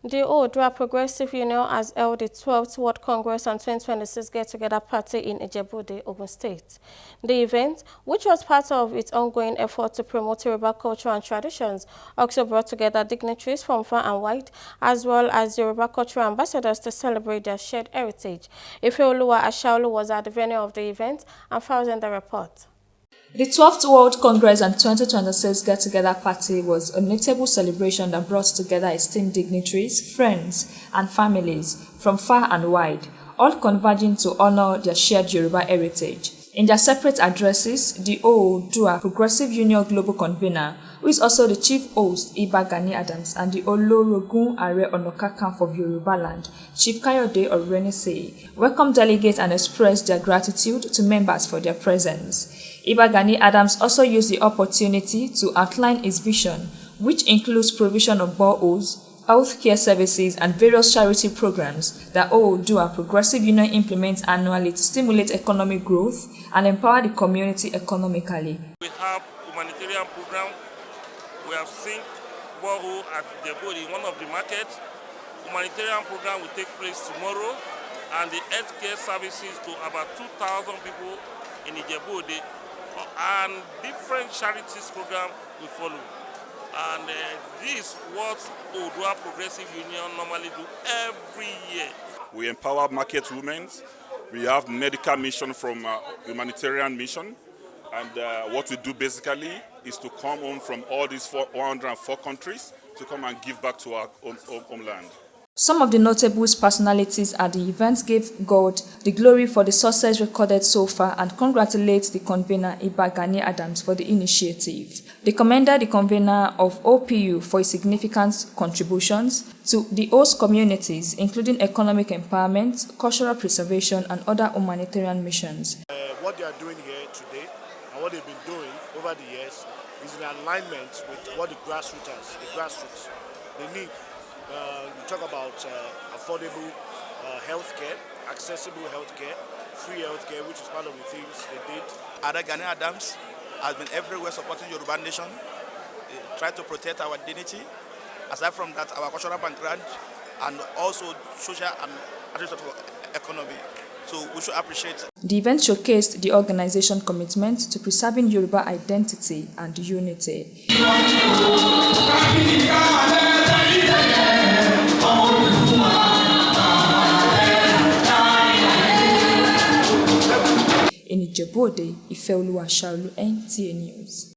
The Ode Progressive Union has held the 12th World Congress and 2026 Get-Together Party in Ijebu Ode, Ogun State. The event, which was part of its ongoing effort to promote Yoruba culture and traditions, also brought together dignitaries from far and wide, as well as Yoruba cultural ambassadors to celebrate their shared heritage. Ifeoluwa Ashaolu was at the venue of the event and files in the report. The 12th World Congress and 2026 Get-Together Party was a notable celebration that brought together esteemed dignitaries, friends, and families from far and wide, all converging to honor their shared Yoruba heritage. In their separate addresses, the Oodua Progressive Union Global Convener, who is also the chief host, Ijebu Adams, and the Olorogun Are Ona Kakanfo of Yoruba Land, Chief Kayode Orenese, welcomed delegates and expressed their gratitude to members for their presence. Ijebu Adams also used the opportunity to outline his vision, which includes provision of boreholes, healthcare services, and various charity programs that Oodua Progressive Union implements annually to stimulate economic growth and empower the community economically. We have humanitarian program. We have seen borehole at Ijebu Ode, one of the markets. Humanitarian program will take place tomorrow, and the healthcare services to about 2,000 people in Ijebu Ode, and different charities program will follow. And this is what Oodua Progressive Union normally do every year. We empower market women. We have medical mission from humanitarian mission. And what we do basically is to come home from all these 104 countries to come and give back to our homeland. Some of the notable personalities at the event gave God the glory for the success recorded so far and congratulate the convener Ijebu Adams for the initiative. They commended the convener of OPU for his significant contributions to the host communities, including economic empowerment, cultural preservation, and other humanitarian missions. What they are doing here today and what they've been doing over the years is in alignment with what the grassroots, they need. We talk about affordable healthcare, accessible healthcare, free healthcare, which is part of the things they did. Ijebu Adams has been everywhere supporting Yoruba Nation, trying to protect our dignity. Aside from that, our cultural background and also social and administrative economy. So we should appreciate. The event showcased the organization's commitment to preserving Yoruba identity and unity. In Ijebu Ode, Ifeoluwa Ashaolu, NTA News.